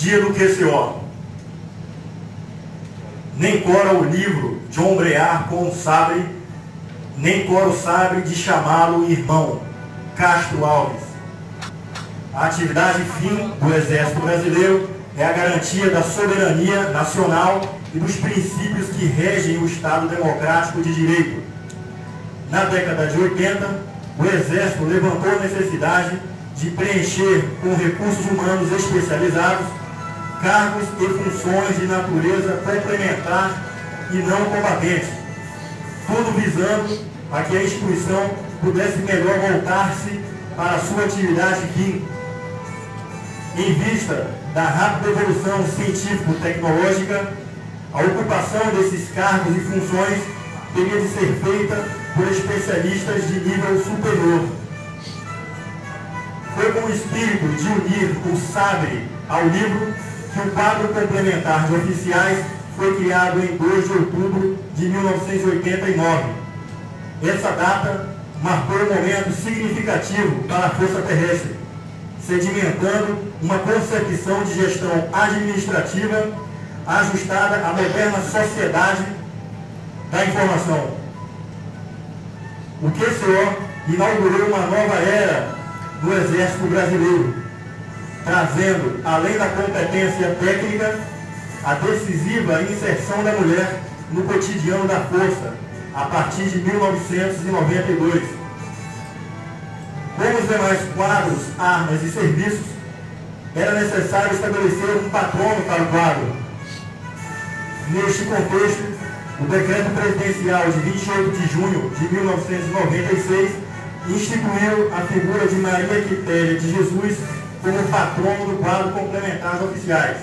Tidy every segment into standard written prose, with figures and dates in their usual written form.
Dia do QCO. Nem cora o livro de ombrear com o sabre, nem cora o sabre de chamá-lo irmão. Castro Alves. A atividade fim do Exército Brasileiro é a garantia da soberania nacional e dos princípios que regem o Estado Democrático de Direito. Na década de 80, o Exército levantou a necessidade de preencher com recursos humanos especializados cargos e funções de natureza complementar e não combatente, tudo visando a que a instituição pudesse melhor voltar-se para a sua atividade fim. Em vista da rápida evolução científico-tecnológica, a ocupação desses cargos e funções teria de ser feita por especialistas de nível superior. Foi com o espírito de unir o sabre ao livro que o quadro complementar de oficiais foi criado em 2 de outubro de 1989. Essa data marcou um momento significativo para a Força Terrestre, sedimentando uma concepção de gestão administrativa ajustada à moderna sociedade da informação. O QCO inaugurou uma nova era no Exército Brasileiro, trazendo, além da competência técnica, a decisiva inserção da mulher no cotidiano da Força, a partir de 1992. Como os demais quadros, armas e serviços, era necessário estabelecer um patrono para o quadro. Neste contexto, o Decreto Presidencial de 28 de junho de 1996 instituiu a figura de Maria Quitéria de Jesus como patrono do quadro complementar de oficiais.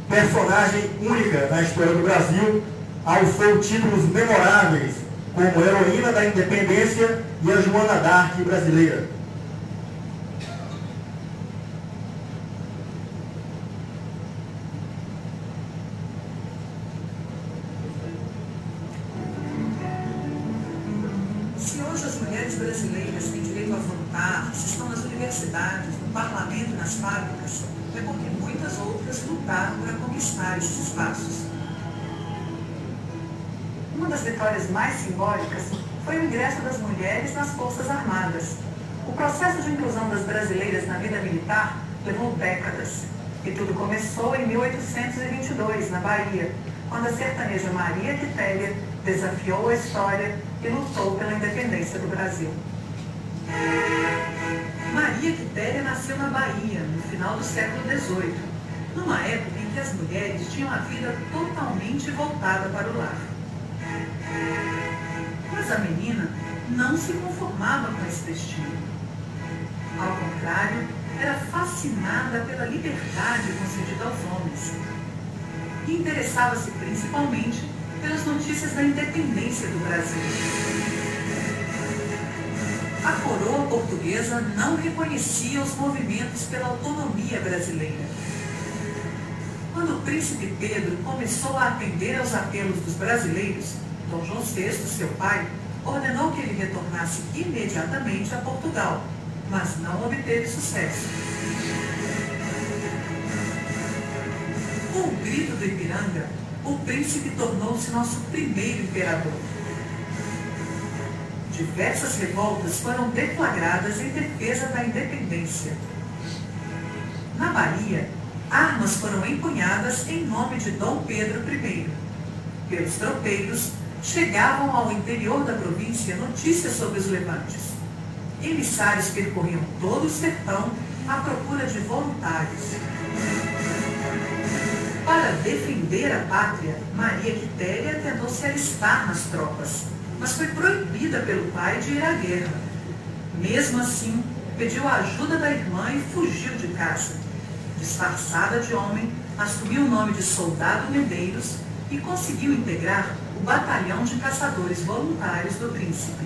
Personagem única na história do Brasil, alçou títulos memoráveis como Heroína da Independência e a Joana d'Arc brasileira. Se hoje as mulheres brasileiras têm direito a votar, se estão nas universidades, no parlamento e nas fábricas, é porque muitas outras lutaram para conquistar esses espaços. Uma das vitórias mais simbólicas foi o ingresso das mulheres nas Forças Armadas. O processo de inclusão das brasileiras na vida militar levou décadas. E tudo começou em 1822, na Bahia, quando a sertaneja Maria Quitéria desafiou a história e lutou pela independência do Brasil. Maria Quitéria nasceu na Bahia, no final do século XVIII, numa época em que as mulheres tinham a vida totalmente voltada para o lar. Mas a menina não se conformava com esse destino. Ao contrário, era fascinada pela liberdade concedida aos homens. E interessava-se principalmente pelas notícias da independência do Brasil. A coroa portuguesa não reconhecia os movimentos pela autonomia brasileira. Quando o príncipe Pedro começou a atender aos apelos dos brasileiros, Dom João VI, seu pai, ordenou que ele retornasse imediatamente a Portugal, mas não obteve sucesso. Com o grito do Ipiranga, o príncipe tornou-se nosso primeiro imperador. Diversas revoltas foram deflagradas em defesa da independência. Na Bahia, armas foram empunhadas em nome de Dom Pedro I. Pelos tropeiros, chegavam ao interior da província notícias sobre os levantes. Emissários percorriam todo o sertão à procura de voluntários. Para defender a pátria, Maria Quitéria tentou se alistar nas tropas, mas foi proibida pelo pai de ir à guerra. Mesmo assim, pediu a ajuda da irmã e fugiu de casa. Disfarçada de homem, assumiu o nome de Soldado Medeiros e conseguiu integrar o batalhão de caçadores voluntários do príncipe.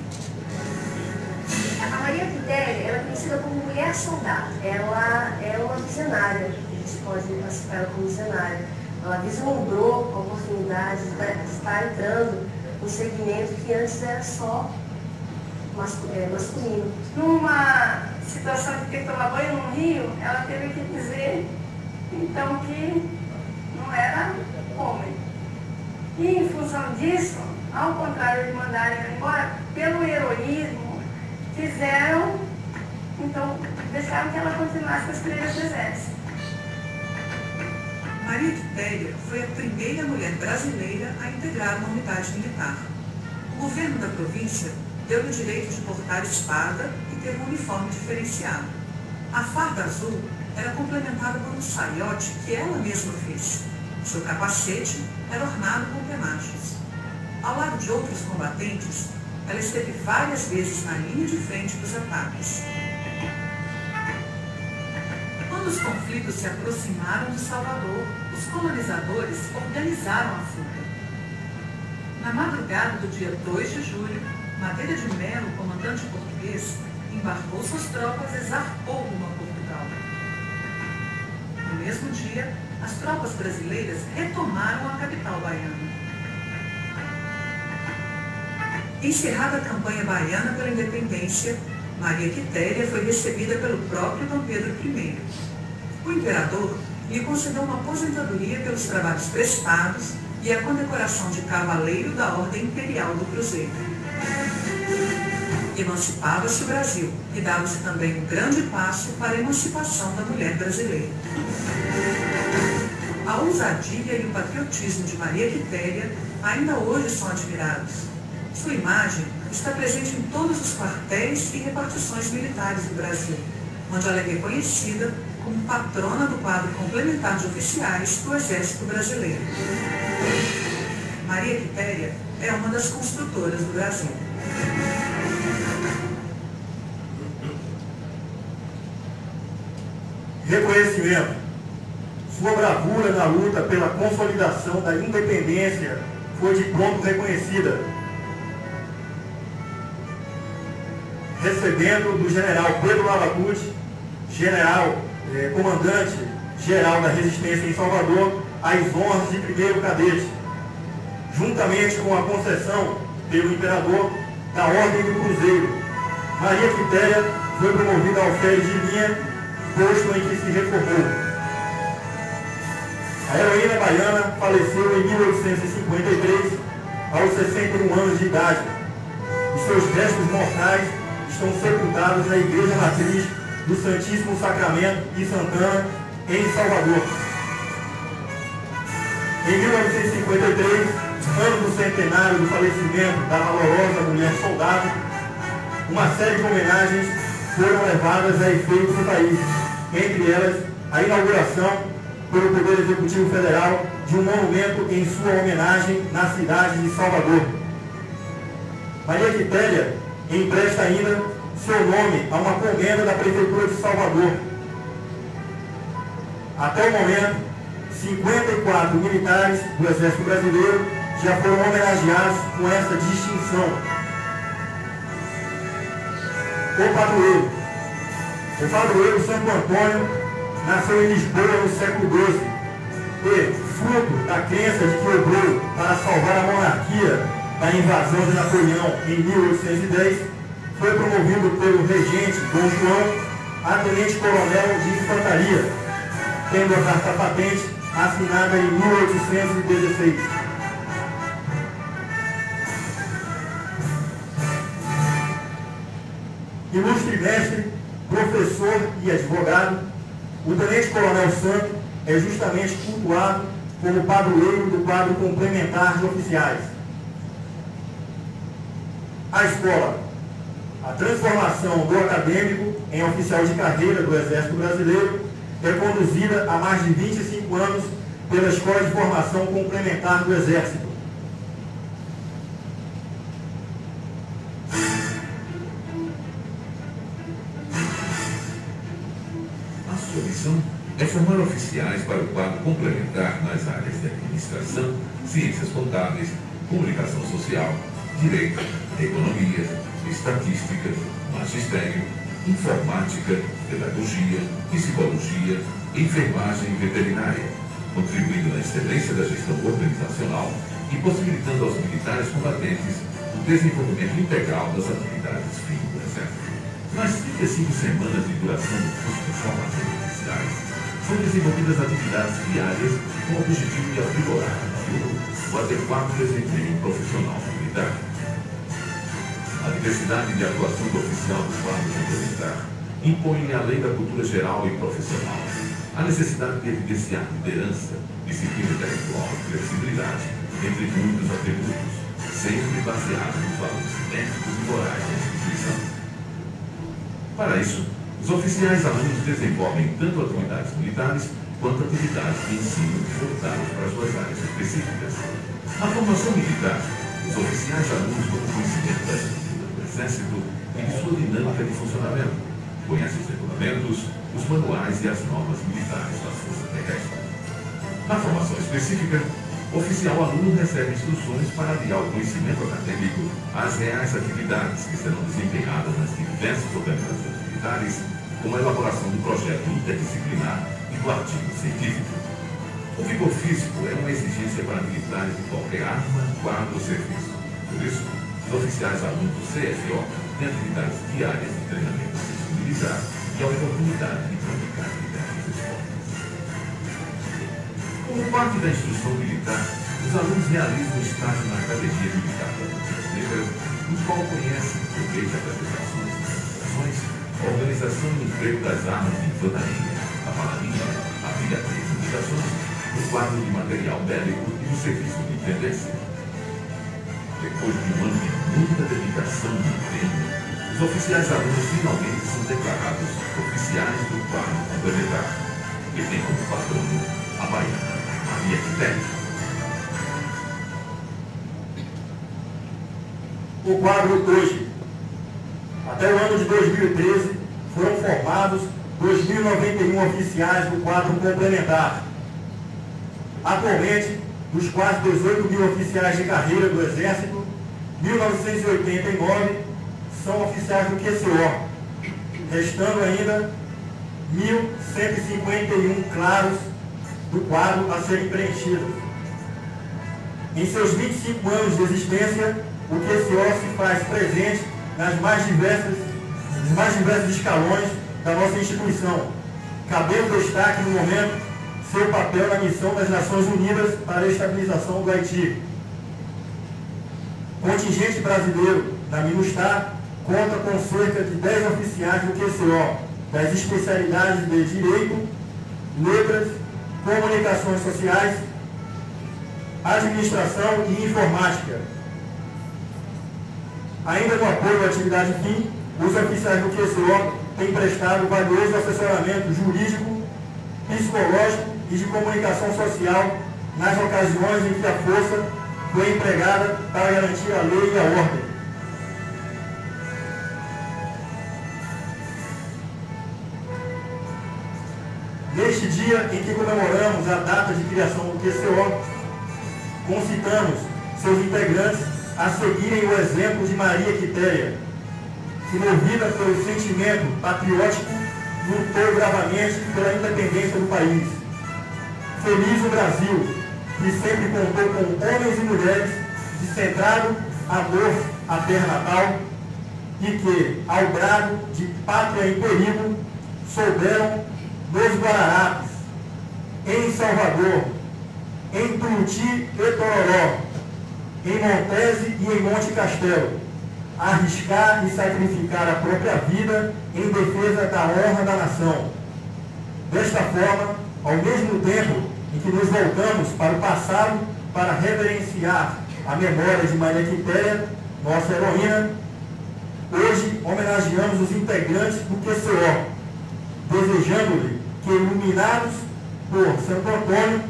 A Maria Quitéria, ela é conhecida como mulher soldado. Ela é uma visionária, a gente pode classificar ela como visionária. Ela vislumbrou a oportunidade de estar entrando no segmento que antes era só masculino. Numa situação de ter que tomar banho no rio, ela teve que dizer, então, que não era homem. E em função disso, ao contrário de mandarem ela embora, pelo heroísmo, então, deixaram que ela continuasse com as primeiras do exército. Maria Quitéria foi a primeira mulher brasileira a integrar uma unidade militar. O governo da província deu-lhe o direito de portar espada e ter um uniforme diferenciado. A farda azul era complementada por um saiote que ela mesma fez. Seu capacete era ornado com penachos. Ao lado de outros combatentes, ela esteve várias vezes na linha de frente dos ataques. Quando os conflitos se aproximaram de Salvador, os colonizadores organizaram a fuga. Na madrugada do dia 2 de julho, Madeira de Melo, comandante português, embarcou suas tropas e zarpou rumo a Portugal. No mesmo dia, as tropas brasileiras retomaram a capital baiana. Encerrada a campanha baiana pela independência, Maria Quitéria foi recebida pelo próprio Dom Pedro I. O imperador lhe concedeu uma aposentadoria pelos trabalhos prestados e a condecoração de Cavaleiro da Ordem Imperial do Cruzeiro. Emancipava-se o Brasil e dava-se também um grande passo para a emancipação da mulher brasileira. A ousadia e o patriotismo de Maria Quitéria ainda hoje são admirados. Sua imagem está presente em todos os quartéis e repartições militares do Brasil, onde ela é reconhecida como patrona do quadro complementar de oficiais do Exército Brasileiro. Maria Quitéria é uma das construtoras do Brasil. Reconhecimento. Sua bravura na luta pela consolidação da independência foi de pronto reconhecida, recebendo do general Pedro Lavatucci, comandante-geral da resistência em Salvador, as honras de primeiro cadete, juntamente com a concessão pelo imperador da Ordem do Cruzeiro. Maria Quitéria foi promovida ao alferes de linha, posto em que se reformou. A heroína baiana faleceu em 1853, aos 61 anos de idade, e seus restos mortais estão sepultados na Igreja Matriz do Santíssimo Sacramento de Santana, em Salvador. Em 1953, ano do centenário do falecimento da valorosa mulher soldado, uma série de homenagens foram levadas a efeito no país, entre elas a inauguração pelo Poder Executivo Federal de um monumento em sua homenagem na cidade de Salvador. Maria Quitéria empresta ainda seu nome a uma comenda da Prefeitura de Salvador. Até o momento, 54 militares do Exército Brasileiro já foram homenageados com essa distinção. O padroeiro Santo Antônio nasceu em Lisboa no século XII e, fruto da crença de que obrou para salvar a monarquia da invasão de Napoleão em 1810, foi promovido pelo regente Dom João a tenente-coronel de infantaria, tendo a carta patente assinada em 1816. Ilustre mestre, professor e advogado, o tenente-coronel Santo é justamente cultuado como padroeiro do quadro complementar de oficiais. A escola. A transformação do acadêmico em oficial de carreira do Exército Brasileiro é conduzida há mais de 25 anos pela Escola de Formação Complementar do Exército. A sua missão é formar oficiais para o quadro complementar nas áreas de administração, ciências contábeis, comunicação social, direito, economia, estatística, magistério, informática, pedagogia, psicologia, enfermagem e veterinária, contribuindo na excelência da gestão organizacional e possibilitando aos militares combatentes o desenvolvimento integral das atividades fim do Exército. Nas 35 semanas de duração do curso de formação de oficiais, são desenvolvidas atividades diárias com o objetivo de aprimorar o adequado desempenho profissional militar. A diversidade de atuação do oficial do quadro complementar impõe a lei da cultura geral e profissional a necessidade de evidenciar liderança, disciplina intelectual e flexibilidade, entre muitos atributos, sempre baseado nos valores éticos e morais da instituição. Para isso, os oficiais alunos desenvolvem tanto atividades militares quanto atividades de ensino voltadas para suas áreas específicas. Na formação militar, os oficiais alunos tomam conhecimento da estrutura do Exército e de sua dinâmica de funcionamento, conhecem os regulamentos, os manuais e as normas militares das forças terrestres. Na formação específica, o oficial aluno recebe instruções para aliar o conhecimento acadêmico às reais atividades que serão desempenhadas nas diversas organizações militares, como a elaboração do projeto interdisciplinar e do artigo científico. O vigor físico é uma exigência para militares de qualquer arma, quadro ou serviço. Por isso, os oficiais alunos do CFO têm atividades diárias de treinamento militar e a oportunidade de praticar diversos esportes. Como parte da instrução militar, os alunos realizam um estágio na Academia Militar das Antigas Negras, no qual conhecem, por meio de apresentações e demonstrações, a organização e emprego das armas de infantaria, a cavalaria, a artilharia e comunicações, no quadro de material bélico e no serviço de intendência. Depois de um ano de muita dedicação e empenho, os oficiais alunos finalmente são declarados oficiais do quadro complementar, que tem como patrono a baiana Maria Quitéria. O quadro hoje. Até o ano de 2013, foram formados 2.091 oficiais do quadro complementar. Atualmente, dos quase 18 mil oficiais de carreira do Exército, 1.989 são oficiais do QCO, restando ainda 1.151 claros do quadro a serem preenchidos. Em seus 25 anos de existência, o QCO se faz presente nos mais diversos escalões da nossa instituição, cabendo destaque no momento seu papel na missão das Nações Unidas para a estabilização do Haiti. O contingente brasileiro na MINUSTAH conta com cerca de 10 oficiais do QCO, das especialidades de Direito, Letras, Comunicações Sociais, Administração e Informática. Ainda no apoio à atividade fim, os oficiais do QCO têm prestado valioso assessoramento jurídico, psicológico e de comunicação social nas ocasiões em que a força foi empregada para garantir a lei e a ordem. Neste dia em que comemoramos a data de criação do QCO, concitamos seus integrantes a seguirem o exemplo de Maria Quitéria, que, movida pelo sentimento patriótico, lutou bravamente pela independência do país. Feliz o Brasil, que sempre contou com homens e mulheres de centrado amor à terra natal e que, ao grado de pátria em perigo, souberam nos Guararapes, em Salvador, em Turuti e Tororó, em Montese e em Monte Castelo, arriscar e sacrificar a própria vida em defesa da honra da nação. Desta forma, ao mesmo tempo em que nos voltamos para o passado para reverenciar a memória de Maria Quitéria, nossa heroína, hoje homenageamos os integrantes do QCO, desejando-lhe que, iluminados por Santo Antônio,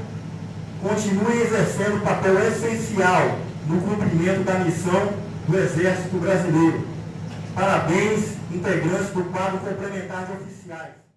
continuem exercendo papel essencial no cumprimento da missão do Exército Brasileiro. Parabéns, integrantes do quadro complementar de oficiais.